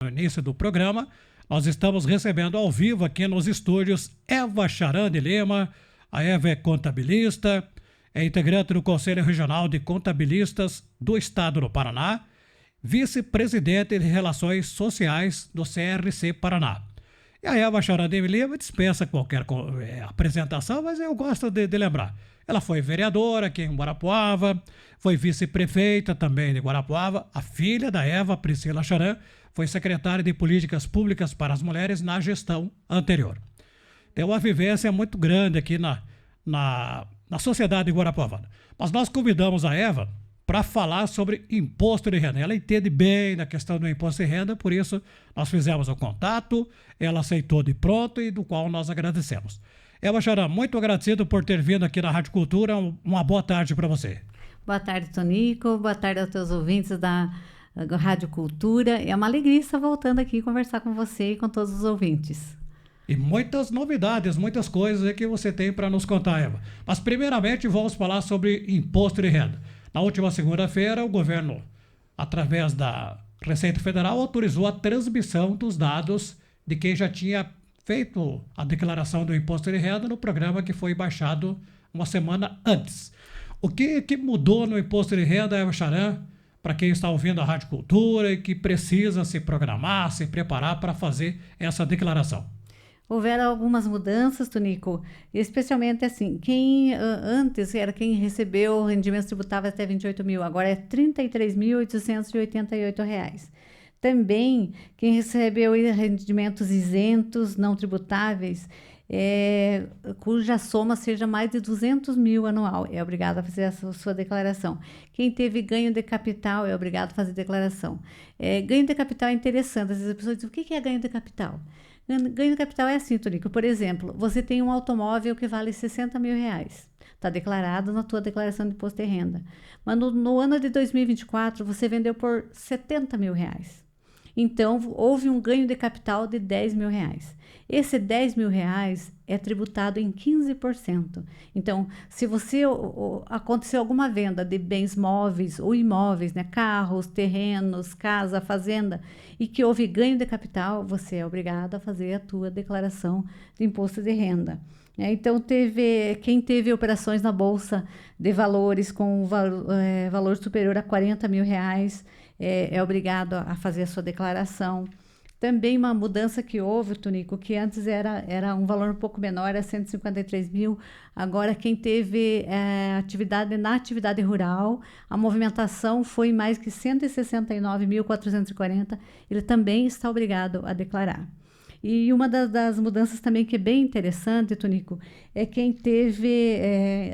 No início do programa, nós estamos recebendo ao vivo aqui nos estúdios Eva Charande Lima. A Eva é contabilista, é integrante do Conselho Regional de Contabilistas do Estado do Paraná, vice-presidente de Relações Sociais do CRC Paraná. E a Eva Charande Lima dispensa qualquer apresentação, mas eu gosto de lembrar. Ela foi vereadora aqui em Guarapuava, foi vice-prefeita também de Guarapuava. A filha da Eva, Priscila Charan, foi secretária de Políticas Públicas para as Mulheres na gestão anterior. Tem uma vivência muito grande aqui na sociedade de Guarapuava. Mas nós convidamos a Eva para falar sobre imposto de renda. Ela entende bem na questão do imposto de renda, por isso nós fizemos o contato, ela aceitou de pronto e do qual nós agradecemos. Eva Charan, muito agradecido por ter vindo aqui na Rádio Cultura. Uma boa tarde para você. Boa tarde, Tonico. Boa tarde aos teus ouvintes da Rádio Cultura. É uma alegria estar voltando aqui conversar com você e com todos os ouvintes. E muitas novidades, muitas coisas que você tem para nos contar, Eva. Mas primeiramente vamos falar sobre imposto de renda. Na última segunda-feira, o governo, através da Receita Federal, autorizou a transmissão dos dados de quem já tinha feito a declaração do imposto de renda no programa que foi baixado uma semana antes. O que mudou no imposto de renda, Eva Charan, para quem está ouvindo a Rádio Cultura e que precisa se programar, se preparar para fazer essa declaração? Houveram algumas mudanças, Tonico, especialmente assim, quem antes era quem recebeu rendimentos tributáveis até 28 mil, agora é R$ 33.888. Também, quem recebeu rendimentos isentos, não tributáveis, cuja soma seja mais de 200 mil anual, é obrigado a fazer a sua declaração. Quem teve ganho de capital é obrigado a fazer declaração. Ganho de capital é interessante, às vezes a pessoa diz, o que é ganho de capital? Ganho de capital é assim, Tonico, por exemplo, você tem um automóvel que vale 60 mil reais. Está declarado na tua declaração de imposto de renda. Mas no ano de 2024, você vendeu por 70 mil reais. Então, houve um ganho de capital de 10 mil reais. Esse 10 mil reais é tributado em 15%. Então, se você aconteceu alguma venda de bens móveis ou imóveis, né, carros, terrenos, casa, fazenda, e que houve ganho de capital, você é obrigado a fazer a tua declaração de imposto de renda. Então, quem teve operações na Bolsa de Valores com valor superior a 40 mil reais, é obrigado a fazer a sua declaração. Também uma mudança que houve, Tonico, que antes era um valor um pouco menor, era 153 mil. Agora, quem teve na atividade rural, a movimentação foi mais que 169.440, ele também está obrigado a declarar. E uma das mudanças também que é bem interessante, Tonico, é quem teve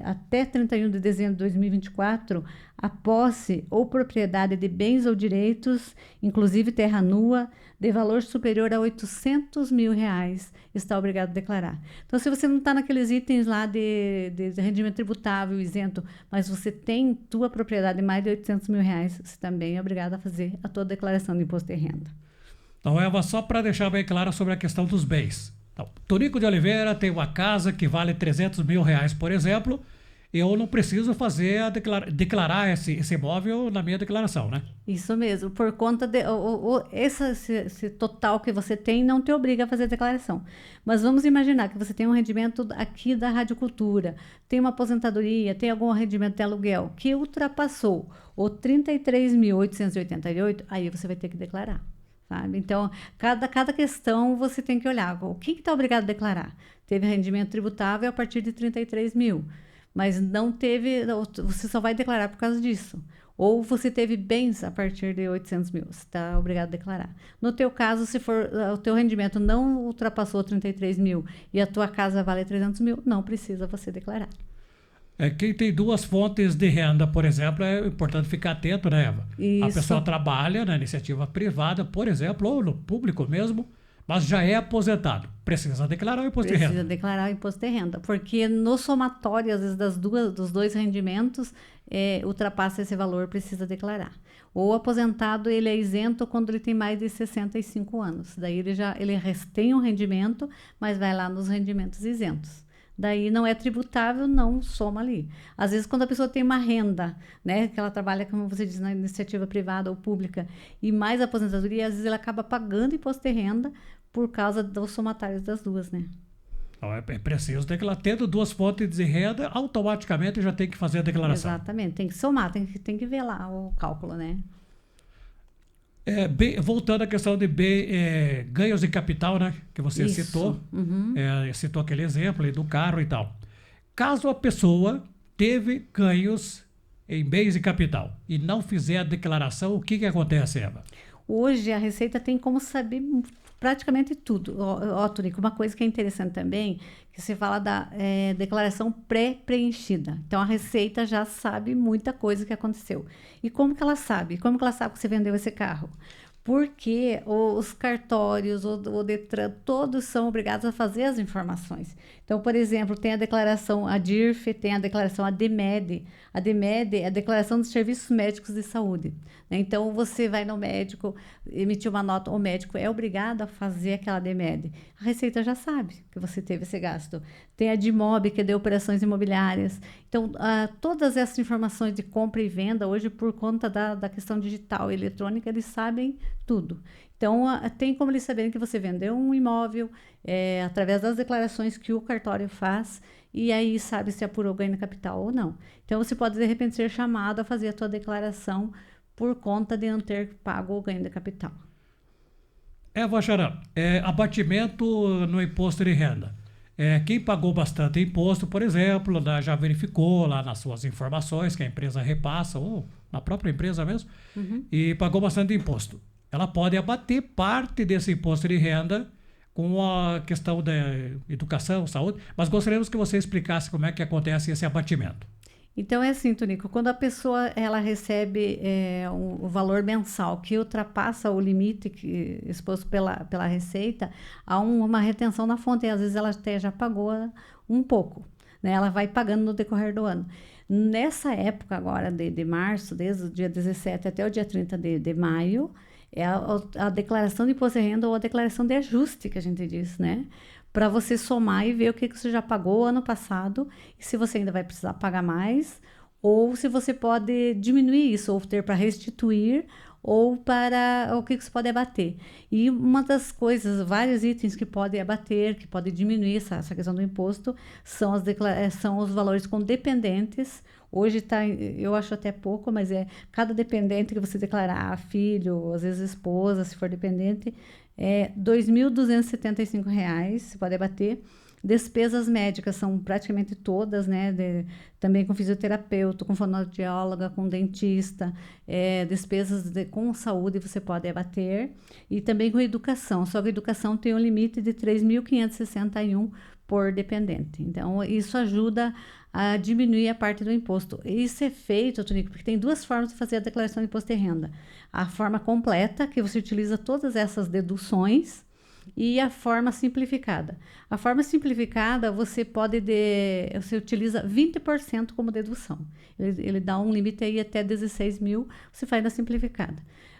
até 31 de dezembro de 2024 a posse ou propriedade de bens ou direitos, inclusive terra nua, de valor superior a 800 mil reais, está obrigado a declarar. Então, se você não está naqueles itens lá de rendimento tributável isento, mas você tem tua propriedade de mais de 800 mil reais, você também é obrigado a fazer a tua declaração de imposto de renda. Então, Eva, só para deixar bem claro sobre a questão dos bens. Então, Tonico de Oliveira tem uma casa que vale 300 mil reais, por exemplo, e eu não preciso fazer declarar esse imóvel na minha declaração, né? Isso mesmo, por conta de esse total que você tem não te obriga a fazer declaração. Mas vamos imaginar que você tem um rendimento aqui da Rádio Cultura, tem uma aposentadoria, tem algum rendimento de aluguel que ultrapassou o 33.888, aí você vai ter que declarar. Sabe? Então, cada questão você tem que olhar. O que está obrigado a declarar? Teve rendimento tributável a partir de 33 mil, mas não teve, você só vai declarar por causa disso. Ou você teve bens a partir de 800 mil, você está obrigado a declarar. No teu caso, se for o teu rendimento não ultrapassou 33 mil e a tua casa vale 300 mil, não precisa você declarar. Quem tem duas fontes de renda, por exemplo, é importante ficar atento, né, Eva? Isso. A pessoa trabalha na iniciativa privada, por exemplo, ou no público mesmo, mas já é aposentado. Precisa declarar o imposto de renda. Precisa declarar o imposto de renda, porque no somatório, às vezes, dos dois rendimentos, ultrapassa esse valor, precisa declarar. O aposentado, ele é isento quando ele tem mais de 65 anos. Daí ele tem um rendimento, mas vai lá nos rendimentos isentos. daí não é tributável, não soma ali. Às vezes, quando a pessoa tem uma renda, né, que ela trabalha, como você diz, na iniciativa privada ou pública, e mais aposentadoria, às vezes ela acaba pagando imposto de renda por causa dos somatários das duas, né? Então, é preciso declarar. Tendo duas fontes de renda, automaticamente já tem que fazer a declaração. Exatamente, tem que somar, tem que ver lá o cálculo, né? Voltando à questão de ganhos de capital, né, que você Isso. citou, Uhum. citou aquele exemplo aí do carro e tal. Caso a pessoa teve ganhos em bens de capital e não fizer a declaração, o que acontece, Eva? Hoje a Receita tem como saber praticamente tudo. Ó, Tonico, uma coisa que é interessante também, que você fala da declaração pré-preenchida. Então a Receita já sabe muita coisa que aconteceu. E como que ela sabe? Como que ela sabe que você vendeu esse carro? Porque os cartórios, o Detran, todos são obrigados a fazer as informações. Então, por exemplo, tem a declaração ADIRF, tem a declaração ADMED. A ADMED é a Declaração dos Serviços Médicos de Saúde, né? Então, você vai no médico, emitir uma nota, o médico é obrigado a fazer aquela ADMED. A Receita já sabe que você teve esse gasto. Tem a DIMOB, que é de operações imobiliárias. Então, todas essas informações de compra e venda, hoje, por conta da questão digital e eletrônica, eles sabem tudo. Então, tem como eles saberem que você vendeu um imóvel através das declarações que o cartório faz, e aí sabe se apurou ganho de capital ou não. Então, você pode, de repente, ser chamado a fazer a sua declaração por conta de não ter pago o ganho de capital. Eva Charan, abatimento no imposto de renda. Quem pagou bastante imposto, por exemplo, já verificou lá nas suas informações que a empresa repassa, ou na própria empresa mesmo, e pagou bastante imposto. Ela pode abater parte desse imposto de renda com a questão da educação, saúde, mas gostaríamos que você explicasse como é que acontece esse abatimento. Então é assim, Tonico, quando a pessoa ela recebe o valor mensal que ultrapassa o limite exposto pela Receita, há uma retenção na fonte, e às vezes ela até já pagou um pouco, né? Ela vai pagando no decorrer do ano. Nessa época agora de março, desde o dia 17 até o dia 30 de maio, é a declaração de imposto de renda ou a declaração de ajuste, que a gente diz, né? Para você somar e ver o que você já pagou ano passado e se você ainda vai precisar pagar mais, ou se você pode diminuir isso, ou ter para restituir, ou para o que você pode abater. E uma das coisas, vários itens que pode abater, que pode diminuir essa questão do imposto, são os valores com dependentes. Hoje está, eu acho até pouco, mas cada dependente que você declarar, filho, às vezes esposa, se for dependente, é R$ 2.275, você pode abater. Despesas médicas são praticamente todas, né? Também com fisioterapeuta, com fonoaudióloga, com dentista, despesas com saúde você pode abater. E também com educação, só que a educação tem um limite de 3.561 por dependente. Então, isso ajuda a diminuir a parte do imposto. Isso é feito, Tonico, porque tem duas formas de fazer a declaração de imposto de renda. A forma completa, que você utiliza todas essas deduções, e a forma simplificada. A forma simplificada, você utiliza 20% como dedução. Ele dá um limite aí até 16 mil, você faz na simplificada.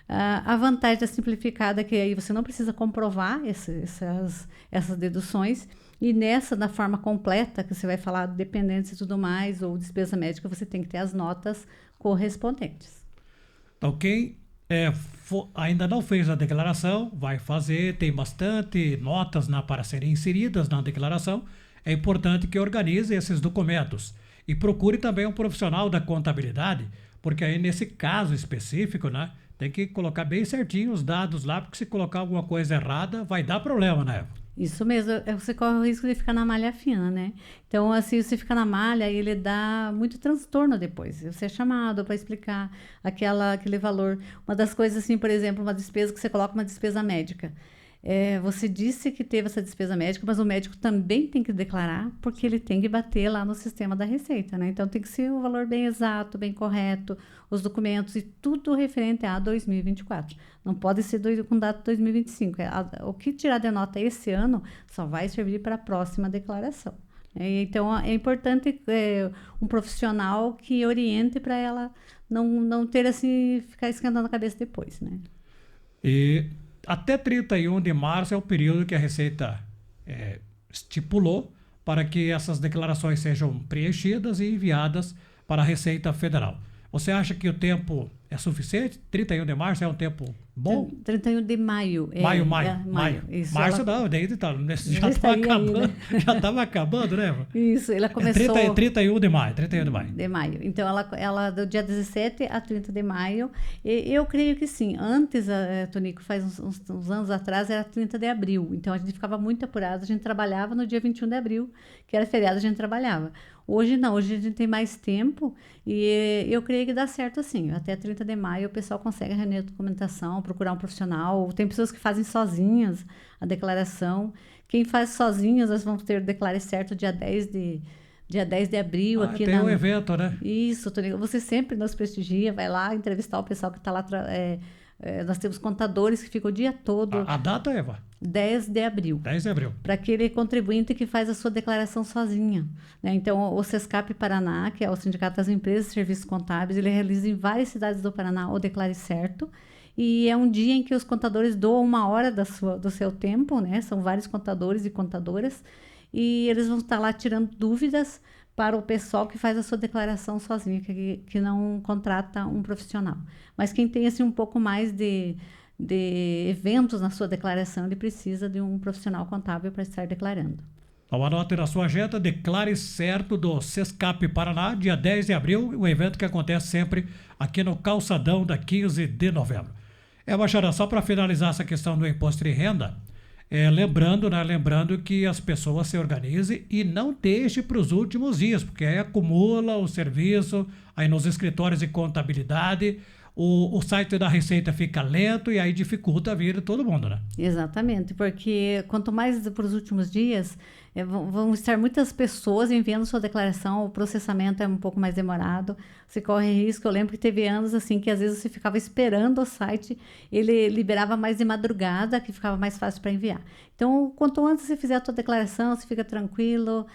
A vantagem da simplificada é que aí você não precisa comprovar essas deduções, e na forma completa, que você vai falar de dependentes e tudo mais, ou despesa médica, você tem que ter as notas correspondentes. Então, quem ainda não fez a declaração, vai fazer, tem bastante notas para serem inseridas na declaração. É importante que organize esses documentos e procure também um profissional da contabilidade, porque aí nesse caso específico, né, tem que colocar bem certinho os dados lá, porque se colocar alguma coisa errada, vai dar problema, né? Isso mesmo, você corre o risco de ficar na malha fina, né? Então, assim, você fica na malha e ele dá muito transtorno depois. Você é chamado para explicar aquele valor. Uma das coisas, assim, por exemplo, uma despesa que você coloca, uma despesa médica. Você disse que teve essa despesa médica, mas o médico também tem que declarar, porque ele tem que bater lá no sistema da Receita, né? Então, tem que ser o valor bem exato, bem correto, os documentos e tudo referente a 2024. Não pode ser com data 2025. O que tirar de nota esse ano só vai servir para a próxima declaração. Então, é importante um profissional que oriente para ela não ter assim, ficar esquentando a cabeça depois, né? E até 31 de março é o período que a Receita estipulou para que essas declarações sejam preenchidas e enviadas para a Receita Federal. Você acha que o tempo é suficiente? 31 de março é um tempo bom? 31 de maio. Maio. Isso, Março não, daí já estava acabando. Já estava acabando, né? Isso, ela começou... 31 de maio. De maio. Então, ela do dia 17 a 30 de maio. Eu creio que sim. Antes, Tonico, faz uns anos atrás, era 30 de abril. Então, a gente ficava muito apurado. A gente trabalhava no dia 21 de abril, que era feriado, a gente trabalhava. Hoje não, hoje a gente tem mais tempo e eu creio que dá certo assim. Até 30 de maio o pessoal consegue reunir a documentação, procurar um profissional. Tem pessoas que fazem sozinhas a declaração. Quem faz sozinhas, nós vamos ter o Declare Certo dia 10 de abril. Aqui tem um evento, né? Isso, Tonico. Você sempre nos prestigia, vai lá entrevistar o pessoal que está lá. Nós temos contadores que ficam o dia todo. A data, Eva? 10 de abril. 10 de abril. Para aquele contribuinte que faz a sua declaração sozinha, né? Então, o Sescap Paraná, que é o Sindicato das Empresas e Serviços Contábeis, ele realiza em várias cidades do Paraná o Declare Certo. E é um dia em que os contadores doam 1 hora do seu tempo, né? São vários contadores e contadoras. E eles vão estar lá tirando dúvidas para o pessoal que faz a sua declaração sozinha, que não contrata um profissional. Mas quem tem assim, um pouco mais de eventos na sua declaração, ele precisa de um profissional contábil para estar declarando. Então, anote na sua agenda, Declare Certo do Sescap Paraná, dia 10 de abril, o evento que acontece sempre aqui no Calçadão da 15 de novembro. Bachara, só para finalizar essa questão do imposto de renda, lembrando que as pessoas se organizem e não deixe para os últimos dias, porque aí acumula o serviço, aí nos escritórios de contabilidade, o site da Receita fica lento e aí dificulta a vida de todo mundo, né? Exatamente, porque quanto mais para os últimos dias, vão estar muitas pessoas enviando sua declaração, o processamento é um pouco mais demorado, você corre risco. Eu lembro que teve anos assim que às vezes você ficava esperando o site, ele liberava mais de madrugada, que ficava mais fácil para enviar. Então, quanto antes você fizer a sua declaração, você fica tranquilo,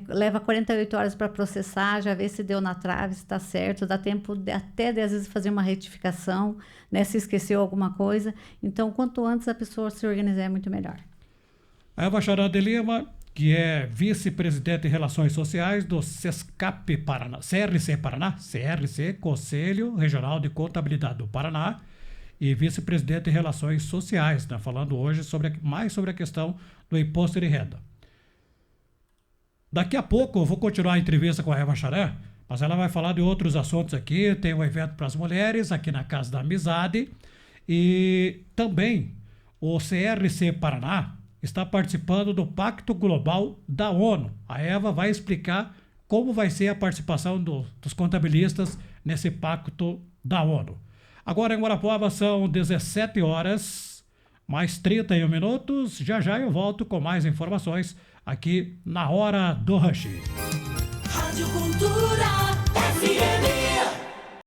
leva 48 horas para processar, já vê se deu na trave, se está certo, dá tempo até de às vezes fazer uma retificação, né, se esqueceu alguma coisa. Então, quanto antes a pessoa se organizar é muito melhor. A Bachara de Lima, que é vice-presidente de Relações Sociais do Sescap Paraná, CRC Paraná, CRC, Conselho Regional de Contabilidade do Paraná, e vice-presidente de Relações Sociais, né, falando hoje mais sobre a questão do imposto de renda. Daqui a pouco eu vou continuar a entrevista com a Eva Xaré, mas ela vai falar de outros assuntos aqui. Tem um evento para as mulheres aqui na Casa da Amizade e também o CRC Paraná está participando do Pacto Global da ONU. A Eva vai explicar como vai ser a participação dos contabilistas nesse Pacto da ONU. Agora em Guarapuava são 17 horas, mais 31 minutos. Já eu volto com mais informações aqui na Hora do Rush. Rádio Cultura.